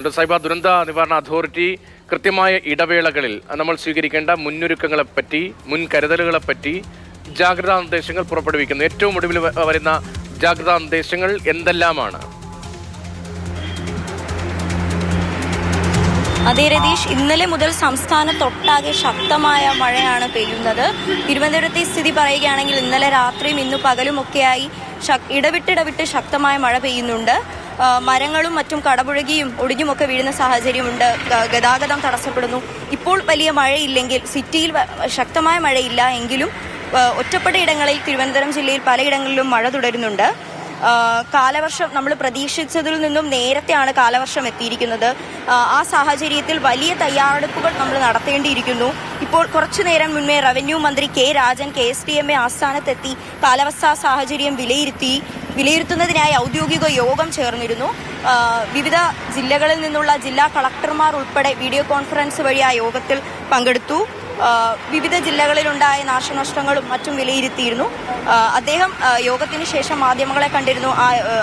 സൈബ ദുരന്ത നിവാരണ അതോറിറ്റി കൃത്യമായ ഇടവേളകളിൽ നമ്മൾ സ്വീകരിക്കേണ്ട മുന്നൊരുക്കങ്ങളെപ്പറ്റി, മുൻകരുതലുകളെപ്പറ്റി ജാഗ്രതാ നിർദ്ദേശങ്ങൾ പുറപ്പെടുവിക്കുന്നു. ഏറ്റവും ഒടുവിൽ വരുന്ന ജാഗ്രതാ നിർദ്ദേശങ്ങൾ എന്തെല്ലാമാണ്? അതേ രതീഷ്, ഇന്നലെ മുതൽ സംസ്ഥാനത്തൊട്ടാകെ ശക്തമായ മഴയാണ് പെയ്യുന്നത്. തിരുവനന്തപുരത്തെ സ്ഥിതി പറയുകയാണെങ്കിൽ ഇന്നലെ രാത്രിയും ഇന്നു പകലുമൊക്കെയായി ഇടവിട്ടിടവിട്ട് ശക്തമായ മഴ പെയ്യുന്നുണ്ട്. മരങ്ങളും മറ്റും കടപുഴകിയും ഒടിഞ്ഞുമൊക്കെ വീഴുന്ന സാഹചര്യമുണ്ട്. ഗതാഗതം തടസ്സപ്പെടുന്നു. ഇപ്പോൾ വലിയ മഴയില്ലെങ്കിൽ, സിറ്റിയിൽ ശക്തമായ മഴയില്ല എങ്കിലും ഒറ്റപ്പെട്ട ഇടങ്ങളിൽ തിരുവനന്തപുരം ജില്ലയിൽ പലയിടങ്ങളിലും മഴ തുടരുന്നുണ്ട്. കാലവർഷം നമ്മൾ പ്രതീക്ഷിച്ചതിൽ നിന്നും നേരത്തെയാണ് കാലവർഷം എത്തിയിരിക്കുന്നത്. ആ സാഹചര്യത്തിൽ വലിയ തയ്യാറെടുപ്പുകൾ നമ്മൾ നടത്തേണ്ടിയിരിക്കുന്നു. ഇപ്പോൾ കുറച്ചു നേരം മുൻപേ റവന്യൂ മന്ത്രി കെ രാജൻ KSTMA ആസ്ഥാനത്തെത്തി കാലാവസ്ഥാ സാഹചര്യം വിലയിരുത്തുന്നതിനായി ഔദ്യോഗിക യോഗം ചേർന്നിരുന്നു. വിവിധ ജില്ലകളിൽ നിന്നുള്ള ജില്ലാ കളക്ടർമാർ ഉൾപ്പെടെ വീഡിയോ കോൺഫറൻസ് വഴി ആ യോഗത്തിൽ പങ്കെടുത്തു. വിവിധ ജില്ലകളിലുണ്ടായ നാശനഷ്ടങ്ങളും മറ്റും വിലയിരുത്തിയിരുന്നു. അദ്ദേഹം യോഗത്തിന് ശേഷം മാധ്യമങ്ങളെ കണ്ടിരുന്നു.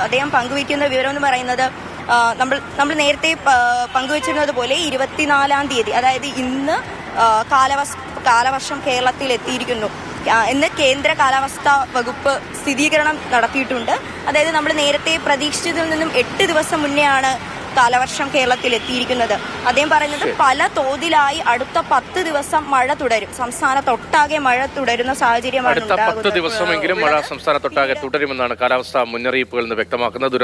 അദ്ദേഹം പങ്കുവയ്ക്കുന്ന വിവരം എന്ന് പറയുന്നത്, നമ്മൾ നേരത്തെ പങ്കുവച്ചിരുന്നത് പോലെ 24-ാം തീയതി, അതായത് ഇന്ന് കാലവർഷം കേരളത്തിൽ എത്തിയിരിക്കുന്നു എന്ന് കേന്ദ്ര കാലാവസ്ഥാ വകുപ്പ് സ്ഥിരീകരണം നടത്തിയിട്ടുണ്ട്. അതായത് നമ്മൾ നേരത്തെ പ്രതീക്ഷിച്ചതിൽ നിന്നും 8 ദിവസം മുന്നെയാണ് കാലവർഷം കേരളത്തിൽ എത്തിയിരിക്കുന്നത്. അദ്ദേഹം പറയുന്നത് പല തോതിലായി അടുത്ത 10 ദിവസം മഴ തുടരും. സംസ്ഥാനത്തൊട്ടാകെ മഴ തുടരുന്ന സാഹചര്യമാണ്. അടുത്ത 10 ദിവസമെങ്കിലും മഴ സംസ്ഥാനത്തൊട്ടാകെ തുടരുമെന്നാണ് കാലാവസ്ഥാ മുന്നറിയിപ്പുകൾ വ്യക്തമാക്കുന്നത്.